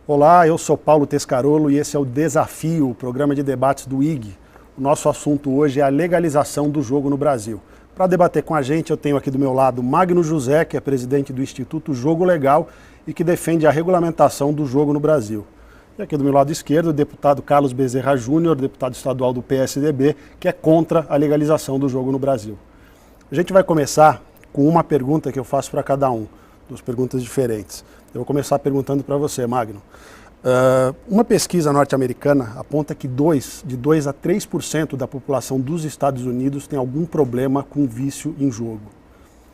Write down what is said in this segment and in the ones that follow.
Olá, eu sou Paulo Tescarolo e esse é o Desafio, o programa de debates do IG. O nosso assunto hoje é a legalização do jogo no Brasil. Para debater com a gente, eu tenho aqui do meu lado Magno José, que é presidente do Instituto Jogo Legal e que defende a regulamentação do jogo no Brasil. E aqui do meu lado esquerdo, o deputado Carlos Bezerra Júnior, deputado estadual do PSDB, que é contra a legalização do jogo no Brasil. A gente vai começar com uma pergunta que eu faço para cada um, duas perguntas diferentes. Eu vou começar perguntando para você, Magno. Uma pesquisa norte-americana aponta que de 2 a 3% da população dos Estados Unidos tem algum problema com vício em jogo.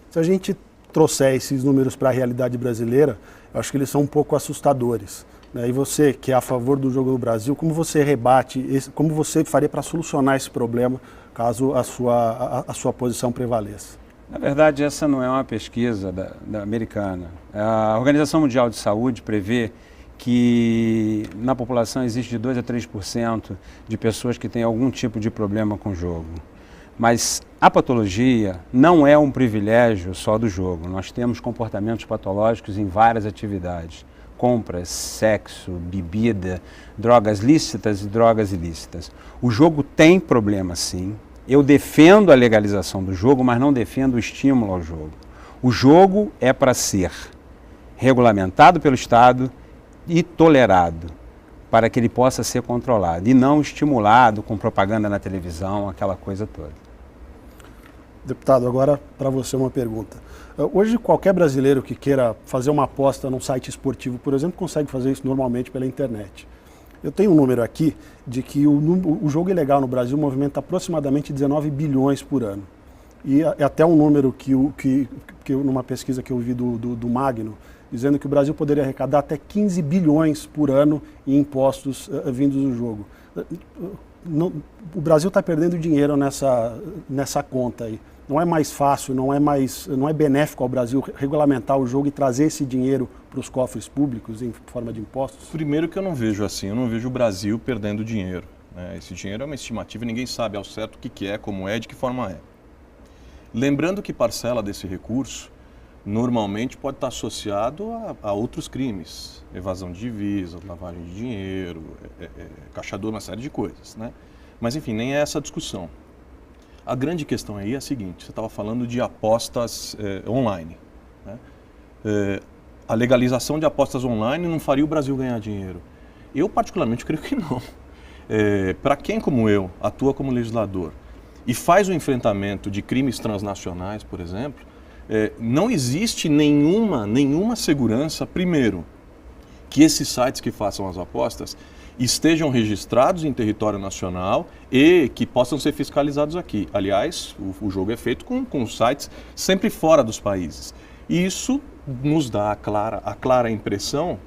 Se a gente trouxer esses números para a realidade brasileira, eu acho que eles são um pouco assustadores, né? E você, que é a favor do jogo no Brasil, como você rebate, como você faria para solucionar esse problema, caso a sua posição prevaleça? Na verdade, essa não é uma pesquisa da americana. A Organização Mundial de Saúde prevê que na população existe de 2 a 3% de pessoas que têm algum tipo de problema com o jogo. Mas a patologia não é um privilégio só do jogo. Nós temos comportamentos patológicos em várias atividades. Compras, sexo, bebida, drogas lícitas e drogas ilícitas. O jogo tem problema, sim. Eu defendo a legalização do jogo, mas não defendo o estímulo ao jogo. O jogo é para ser regulamentado pelo Estado e tolerado, para que ele possa ser controlado, e não estimulado com propaganda na televisão, aquela coisa toda. Deputado, agora para você uma pergunta. Hoje qualquer brasileiro que queira fazer uma aposta num site esportivo, por exemplo, consegue fazer isso normalmente pela internet. Eu tenho um número aqui de que o jogo ilegal no Brasil movimenta aproximadamente 19 bilhões por ano. E é até um número que numa pesquisa que eu vi do Magno, dizendo que o Brasil poderia arrecadar até 15 bilhões por ano em impostos vindos do jogo. O Brasil está perdendo dinheiro nessa conta aí. Não é mais fácil, não é benéfico ao Brasil regulamentar o jogo e trazer esse dinheiro para os cofres públicos em forma de impostos? Primeiro que eu não vejo assim, eu não vejo o Brasil perdendo dinheiro, né? Esse dinheiro é uma estimativa, ninguém sabe ao certo o que é, como é, de que forma é. Lembrando que parcela desse recurso normalmente pode estar associado a outros crimes, evasão de divisa, lavagem de dinheiro, caixador, uma série de coisas, né? Mas enfim, nem é essa a discussão. A grande questão aí é a seguinte, você estava falando de apostas online, né? A legalização de apostas online não faria o Brasil ganhar dinheiro? Eu particularmente creio que não. Para quem como eu atua como legislador e faz o enfrentamento de crimes transnacionais, por exemplo, não existe nenhuma segurança, primeiro, que esses sites que façam as apostas estejam registrados em território nacional e que possam ser fiscalizados aqui. Aliás, o jogo é feito com sites sempre fora dos países. E isso nos dá a clara impressão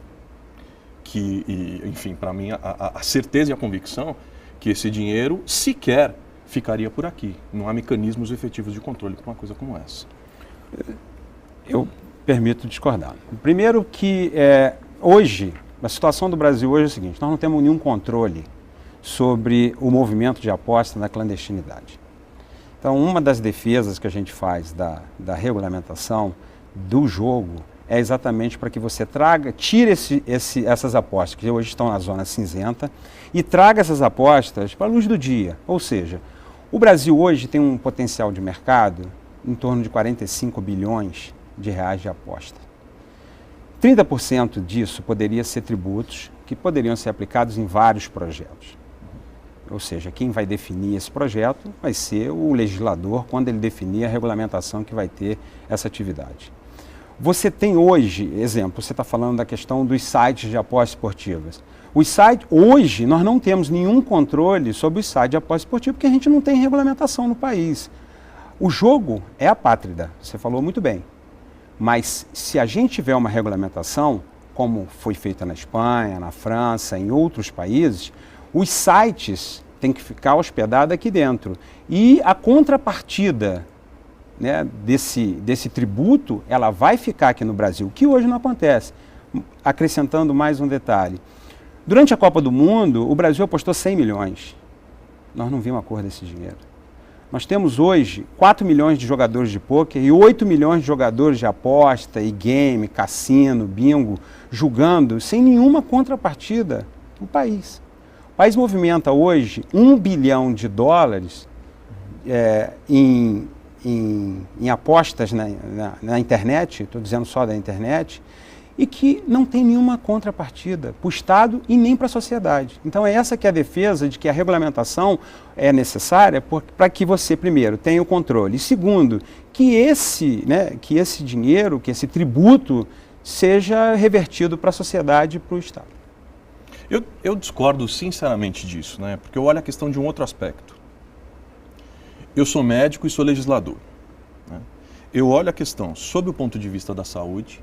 enfim, para mim, a certeza e a convicção que esse dinheiro sequer ficaria por aqui. Não há mecanismos efetivos de controle para uma coisa como essa. Eu permito discordar. Primeiro que hoje, a situação do Brasil hoje é o seguinte, nós não temos nenhum controle sobre o movimento de aposta na clandestinidade. Então, uma das defesas que a gente faz da regulamentação do jogo é exatamente para que você tire essas apostas que hoje estão na zona cinzenta e traga essas apostas para a luz do dia. Ou seja, o Brasil hoje tem um potencial de mercado em torno de 45 bilhões de reais de aposta. 30% disso poderia ser tributos que poderiam ser aplicados em vários projetos. Ou seja, quem vai definir esse projeto vai ser o legislador quando ele definir a regulamentação que vai ter essa atividade. Você tem hoje, exemplo, você está falando da questão dos sites de apostas esportivas. Hoje nós não temos nenhum controle sobre os sites de apostas esportivas porque a gente não tem regulamentação no país. O jogo é a pátria, você falou muito bem. Mas se a gente tiver uma regulamentação, como foi feita na Espanha, na França, em outros países, os sites têm que ficar hospedados aqui dentro. E a contrapartida, né, desse tributo, ela vai ficar aqui no Brasil, que hoje não acontece. acrescentando mais um detalhe. Durante a Copa do Mundo, o Brasil apostou 100 milhões. Nós não vimos a cor desse dinheiro. Nós temos hoje 4 milhões de jogadores de pôquer e 8 milhões de jogadores de aposta, e game, cassino, bingo, jogando sem nenhuma contrapartida no país. O país movimenta hoje $1 bilhão em apostas na internet, estou dizendo só da internet, e que não tem nenhuma contrapartida para o Estado e nem para a sociedade. Então é essa que é a defesa de que a regulamentação é necessária para que você, primeiro, tenha o controle, e segundo, que esse dinheiro, que esse tributo seja revertido para a sociedade e para o Estado. Eu discordo sinceramente disso, né? Porque eu olho a questão de um outro aspecto. Eu sou médico e sou legislador, né? Eu olho a questão sob o ponto de vista da saúde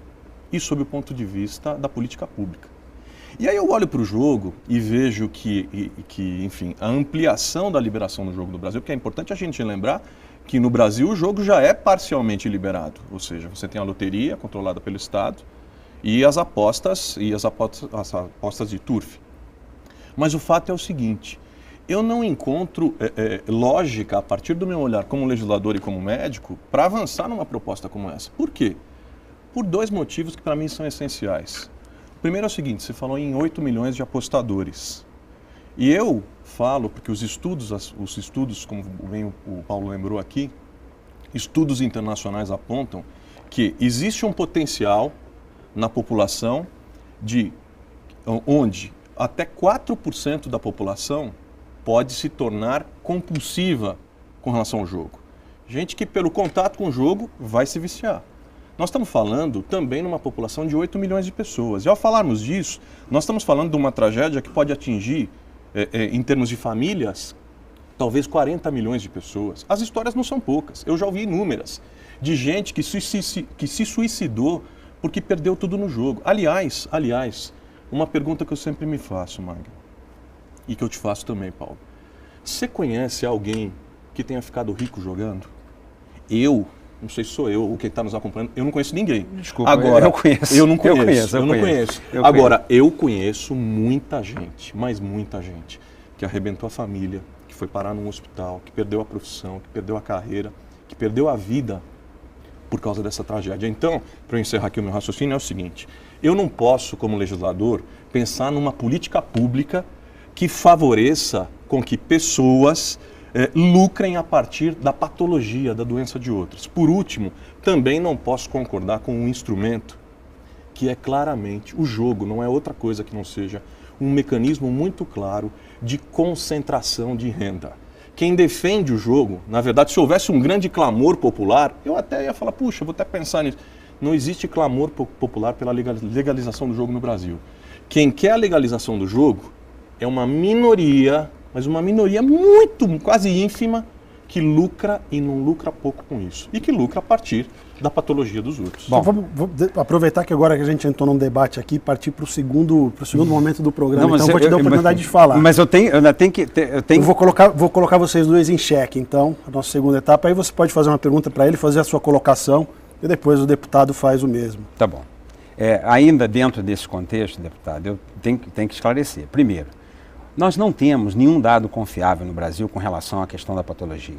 e sob o ponto de vista da política pública. E aí eu olho para o jogo e vejo que, enfim, a ampliação da liberação do jogo no Brasil, porque é importante a gente lembrar que no Brasil o jogo já é parcialmente liberado, ou seja, você tem a loteria controlada pelo Estado e as apostas de turf. Mas o fato é o seguinte, eu não encontro lógica, a partir do meu olhar como legislador e como médico, para avançar numa proposta como essa. Por quê? Por dois motivos que para mim são essenciais. O primeiro é o seguinte, você falou em 8 milhões de apostadores. E eu falo, porque os estudos, como bem o Paulo lembrou aqui, estudos internacionais apontam que existe um potencial na população onde até 4% da população pode se tornar compulsiva com relação ao jogo. Gente que pelo contato com o jogo vai se viciar. Nós estamos falando também numa população de 8 milhões de pessoas. E ao falarmos disso, nós estamos falando de uma tragédia que pode atingir, em termos de famílias, talvez 40 milhões de pessoas. As histórias não são poucas. Eu já ouvi inúmeras de gente que se suicidou porque perdeu tudo no jogo. Aliás, uma pergunta que eu sempre me faço, Magno, e que eu te faço também, Paulo. Você conhece alguém que tenha ficado rico jogando? Não sei se sou eu ou quem está nos acompanhando, eu não conheço ninguém. Desculpa, agora, eu conheço. Eu não conheço. Agora, eu conheço muita gente, mas muita gente, que arrebentou a família, que foi parar num hospital, que perdeu a profissão, que perdeu a carreira, que perdeu a vida por causa dessa tragédia. Então, para eu encerrar aqui o meu raciocínio, é o seguinte, eu não posso, como legislador, pensar numa política pública que favoreça com que pessoas lucrem a partir da patologia, da doença de outros. Por último, também não posso concordar com um instrumento que é claramente o jogo, não é outra coisa que não seja um mecanismo muito claro de concentração de renda. Quem defende o jogo, na verdade, se houvesse um grande clamor popular, eu até ia falar, puxa, vou até pensar nisso. Não existe clamor popular pela legalização do jogo no Brasil. Quem quer a legalização do jogo é uma minoria, mas uma minoria muito, quase ínfima, que lucra e não lucra pouco com isso. E que lucra a partir da patologia dos outros. Bom, vou aproveitar que agora que a gente entrou num debate aqui, partir para o segundo momento do programa. Não, então eu vou te dar a oportunidade de falar. Mas eu tenho Eu vou colocar vocês dois em xeque, então, a nossa segunda etapa. Aí você pode fazer uma pergunta para ele, fazer a sua colocação, e depois o deputado faz o mesmo. Tá bom. Ainda dentro desse contexto, deputado, eu tenho que esclarecer. Primeiro, nós não temos nenhum dado confiável no Brasil com relação à questão da patologia.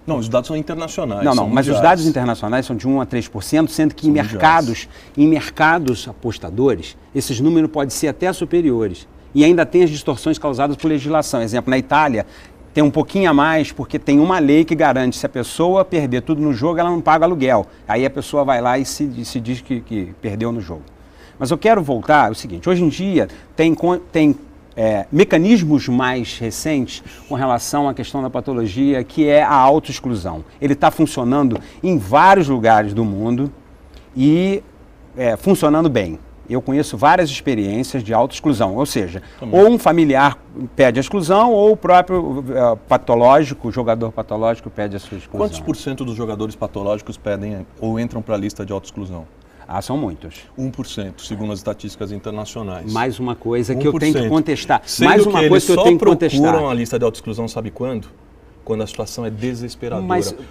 Não, os dados são internacionais. Não, mas os dados internacionais são de 1 a 3%, sendo que em mercados apostadores, esses números podem ser até superiores. E ainda tem as distorções causadas por legislação. Exemplo, na Itália, tem um pouquinho a mais, porque tem uma lei que garante, se a pessoa perder tudo no jogo, ela não paga aluguel. Aí a pessoa vai lá e se diz que perdeu no jogo. Mas eu quero voltar ao seguinte, hoje em dia tem mecanismos mais recentes com relação à questão da patologia, que é a autoexclusão. Ele está funcionando em vários lugares do mundo e funcionando bem. Eu conheço várias experiências de autoexclusão, ou seja, ou um familiar pede a exclusão ou o próprio patológico, o jogador patológico pede a sua exclusão. Quantos por cento dos jogadores patológicos pedem ou entram para a lista de autoexclusão? São muitos. 1%, segundo as estatísticas internacionais. Mais uma coisa que eu tenho que contestar. Sendo Mais uma que coisa que eu tenho que contestar. Eles só procuram a lista de autoexclusão, sabe quando? quando a situação é desesperadora.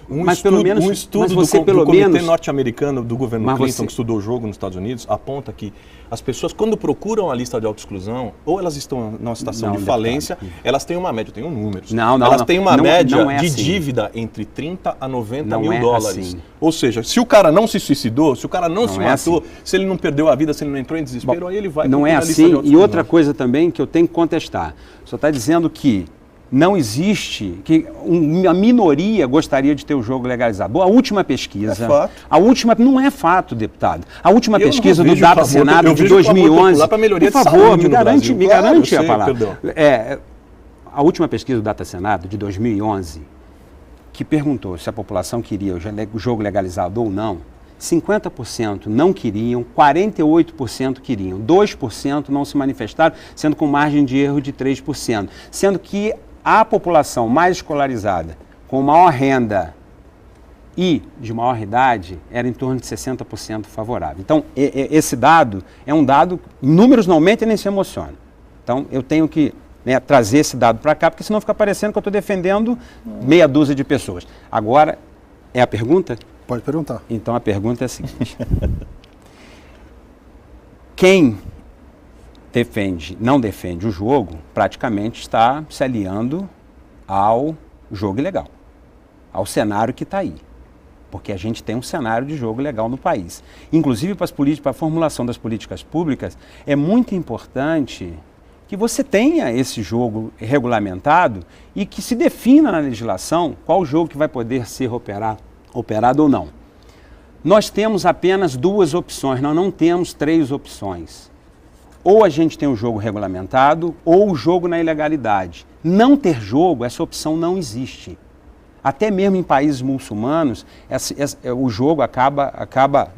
Mas pelo menos, um estudo do Comitê Norte-Americano do governo Clinton, que estudou o jogo nos Estados Unidos, aponta que as pessoas, quando procuram a lista de autoexclusão, ou elas estão numa situação de falência, elas têm uma média, eu tenho números. Elas têm uma média de dívida entre 30 a 90 mil dólares. Ou seja, se o cara não se suicidou, se o cara não se matou, se ele não perdeu a vida, se ele não entrou em desespero, aí ele vai... Não é assim. E outra coisa também que eu tenho que contestar. O senhor está dizendo que não existe, que uma minoria gostaria de ter o jogo legalizado. A última pesquisa... É fato. A última, não é fato, deputado. A última pesquisa do Data Senado de 2011... Por favor, me garante a palavra. A última pesquisa do Data Senado de 2011, que perguntou se a população queria o jogo legalizado ou não, 50% não queriam, 48% queriam, 2% não se manifestaram, sendo com margem de erro de 3%. Sendo que a população mais escolarizada, com maior renda e de maior idade, era em torno de 60% favorável. Então, esse dado é um dado, números não mentem nem se emocionam. Então, eu tenho que trazer esse dado para cá, porque senão fica parecendo que eu estou defendendo meia dúzia de pessoas. Agora, é a pergunta? Pode perguntar. Então, a pergunta é a seguinte. Quem não defende o jogo, praticamente está se aliando ao jogo ilegal, ao cenário que está aí. Porque a gente tem um cenário de jogo legal no país. Inclusive, para a formulação das políticas públicas, é muito importante que você tenha esse jogo regulamentado e que se defina na legislação qual jogo que vai poder ser operado ou não. Nós temos apenas duas opções, nós não temos três opções. Ou a gente tem o jogo regulamentado ou o jogo na ilegalidade. Não ter jogo, essa opção não existe. Até mesmo em países muçulmanos, o jogo acaba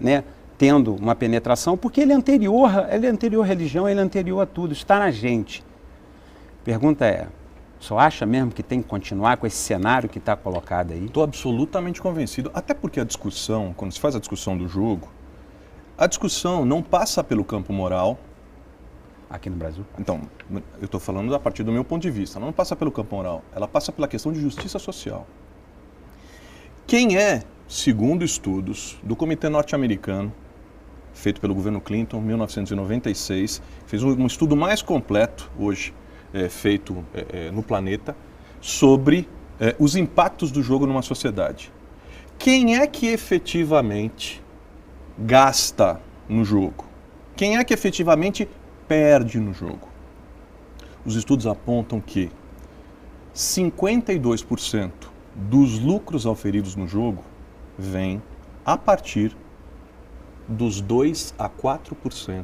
tendo uma penetração, porque ele é anterior à religião, ele é anterior a tudo, está na gente. Pergunta é, o senhor acha mesmo que tem que continuar com esse cenário que está colocado aí? Estou absolutamente convencido, até porque a discussão, quando se faz a discussão do jogo, a discussão não passa pelo campo moral. Aqui no Brasil? Então, eu estou falando a partir do meu ponto de vista. Ela não passa pelo campo moral, ela passa pela questão de justiça social. Quem é, segundo estudos do Comitê Norte-Americano, feito pelo governo Clinton, em 1996, fez um estudo mais completo, hoje feito no planeta, sobre os impactos do jogo numa sociedade. Quem é que efetivamente gasta no jogo? Quem é que efetivamente perde no jogo? Os estudos apontam que 52% dos lucros auferidos no jogo vêm a partir dos 2 a 4%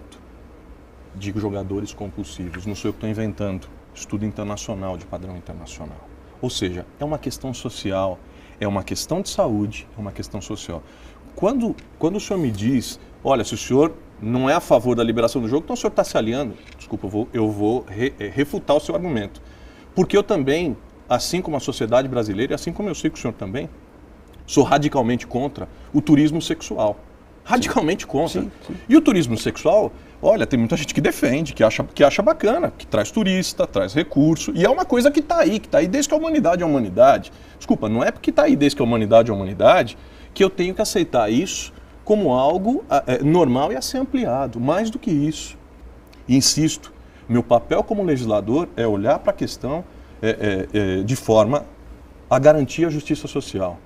de jogadores compulsivos. Não sou eu que estou inventando, estudo internacional, de padrão internacional. Ou seja, é uma questão social, é uma questão de saúde, é uma questão social. Quando o senhor me diz, olha, se o senhor não é a favor da liberação do jogo, então o senhor está se aliando. Desculpa, eu vou refutar o seu argumento. Porque eu também, assim como a sociedade brasileira, e assim como eu sei que o senhor também, sou radicalmente contra o turismo sexual. Radicalmente contra. Sim. E o turismo sexual, olha, tem muita gente que defende, que acha bacana, que traz turista, traz recurso, e é uma coisa que está aí desde que a humanidade é a humanidade. Desculpa, não é porque está aí desde que a humanidade é a humanidade que eu tenho que aceitar isso como algo normal e a ser ampliado. Mais do que isso. E insisto, meu papel como legislador é olhar para a questão de forma a garantir a justiça social.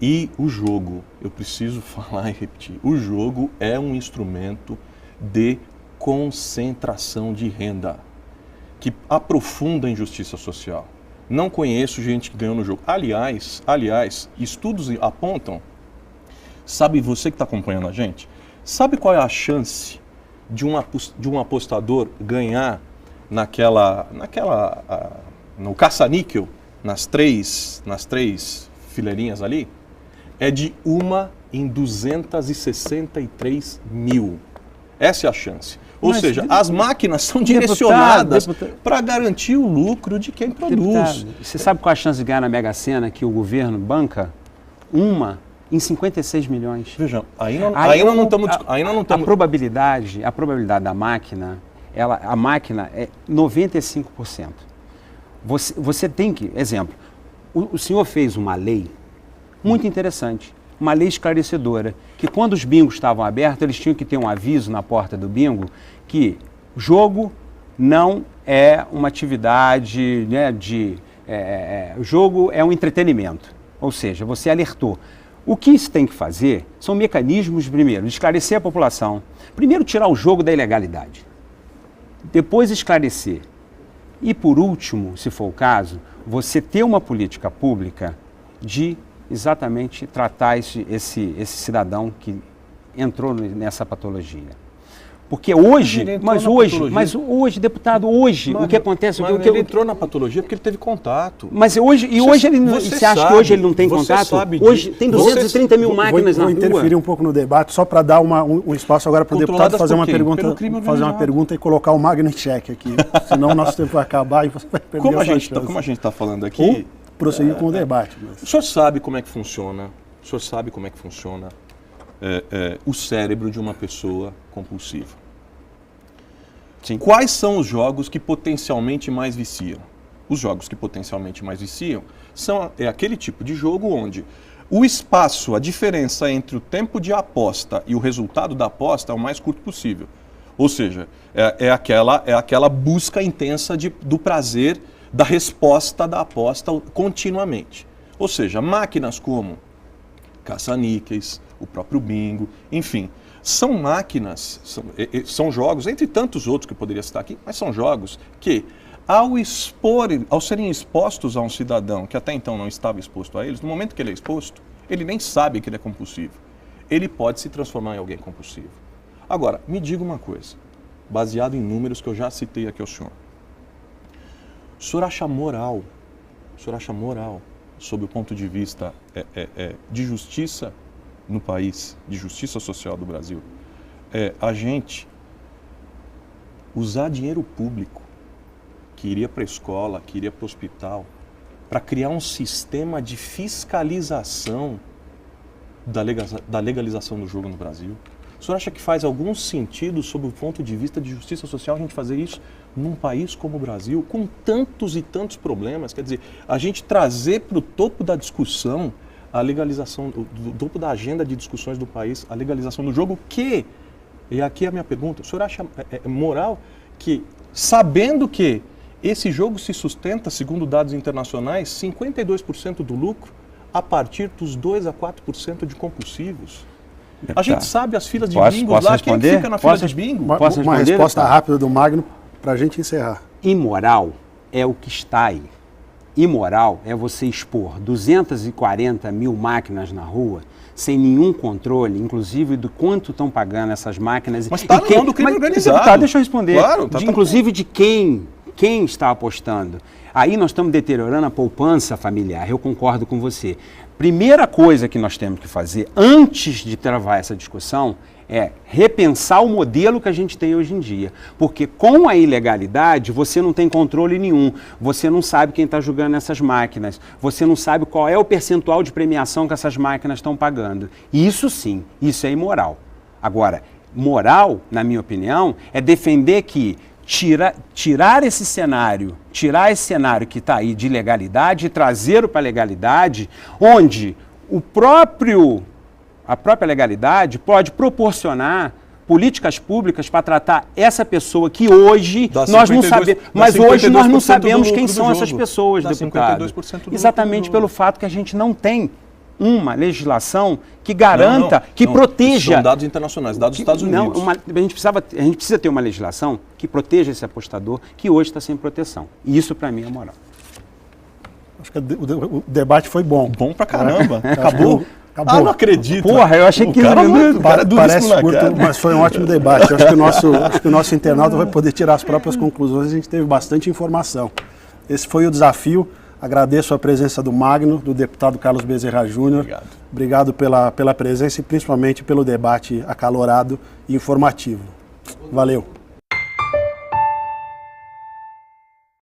E o jogo, eu preciso falar e repetir, o jogo é um instrumento de concentração de renda, que aprofunda a injustiça social. Não conheço gente que ganhou no jogo. Aliás, estudos apontam, sabe você que está acompanhando a gente, sabe qual é a chance de um apostador ganhar no caça-níquel, nas três fileirinhas ali? É de 1 em 263 mil. Essa é a chance. Ou seja, as máquinas são direcionadas para garantir o lucro de quem produz. Você sabe qual é a chance de ganhar na Mega Sena que o governo banca? 1 em 56 milhões. Vejam, aí nós não estamos... A probabilidade da máquina, a máquina é 95%. Você tem que, exemplo, o senhor fez uma lei muito interessante, uma lei esclarecedora, que quando os bingos estavam abertos, eles tinham que ter um aviso na porta do bingo que jogo não é uma atividade, né, o jogo é um entretenimento, ou seja, você alertou. O que isso tem que fazer são mecanismos, primeiro, de esclarecer a população, primeiro tirar o jogo da ilegalidade, depois esclarecer e, por último, se for o caso, você ter uma política pública de exatamente tratar esse cidadão que entrou nessa patologia. Porque hoje, deputado, o que acontece... Ele entrou na patologia porque ele teve contato. Mas hoje, você acha que hoje ele não tem contato? Hoje tem 230 mil máquinas na rua. Vou interferir um pouco no debate, só para dar um espaço agora para o deputado fazer uma pergunta e colocar o Magno em xeque aqui. Senão o nosso tempo vai acabar e você vai perder como a gente está falando aqui... Ou prosseguir com o debate. Mas... O senhor sabe como é que funciona, o cérebro de uma pessoa compulsiva. Sim. Quais são os jogos que potencialmente mais viciam? Os jogos que potencialmente mais viciam é aquele tipo de jogo onde o espaço, a diferença entre o tempo de aposta e o resultado da aposta é o mais curto possível. Ou seja, é aquela busca intensa do prazer, da resposta da aposta continuamente. Ou seja, máquinas como caça-níqueis, o próprio bingo, enfim... São máquinas, são jogos, entre tantos outros que eu poderia citar aqui, mas são jogos que, ao serem expostos a um cidadão que até então não estava exposto a eles, no momento que ele é exposto, ele nem sabe que ele é compulsivo. Ele pode se transformar em alguém compulsivo. Agora, me diga uma coisa, baseado em números que eu já citei aqui ao senhor. O senhor acha moral, sob o ponto de vista de justiça no país, de justiça social do Brasil, a gente usar dinheiro público que iria para a escola, que iria para o hospital, para criar um sistema de fiscalização da legalização do jogo no Brasil? O senhor acha que faz algum sentido, sob o ponto de vista de justiça social, a gente fazer isso num país como o Brasil, com tantos e tantos problemas? Quer dizer, a gente trazer para o topo da discussão a legalização, do topo da agenda de discussões do país, a legalização do jogo, e aqui é a minha pergunta, o senhor acha moral que, sabendo que esse jogo se sustenta, segundo dados internacionais, 52% do lucro a partir dos 2 a 4% de compulsivos? A gente sabe as filas de bingo lá, quem fica na fila de bingo? Uma resposta rápida do Magno para a gente encerrar. Imoral é o que está aí. Imoral é você expor 240 mil máquinas na rua sem nenhum controle, inclusive do quanto estão pagando essas máquinas. Mas está na mão do crime organizado. Tá, deixa eu responder. Claro, inclusive de quem está apostando. Aí nós estamos deteriorando a poupança familiar, eu concordo com você. Primeira coisa que nós temos que fazer antes de travar essa discussão é repensar o modelo que a gente tem hoje em dia. Porque com a ilegalidade, você não tem controle nenhum. Você não sabe quem está jogando essas máquinas. Você não sabe qual é o percentual de premiação que essas máquinas estão pagando. Isso sim, isso é imoral. Agora, moral, na minha opinião, é defender que tirar esse cenário que está aí de ilegalidade e trazê-lo para a legalidade, onde a própria legalidade pode proporcionar políticas públicas para tratar essa pessoa que hoje nós não sabemos, mas hoje nós não sabemos quem são essas pessoas, deputado. Exatamente pelo fato que a gente não tem uma legislação que garanta, que proteja... São dados internacionais, dados dos Estados Unidos. A gente precisa ter uma legislação que proteja esse apostador que hoje está sem proteção. E isso, para mim, é moral. Acho que o debate foi bom. Bom pra caramba. Acabou. Acabou. Não acredito. Porra, eu achei que... Parece curto, mas foi um ótimo debate. Acho que o nosso internauta vai poder tirar as próprias conclusões. A gente teve bastante informação. Esse foi o desafio. Agradeço a presença do Magno, do deputado Carlos Bezerra Júnior. Obrigado pela presença e principalmente pelo debate acalorado e informativo. Valeu.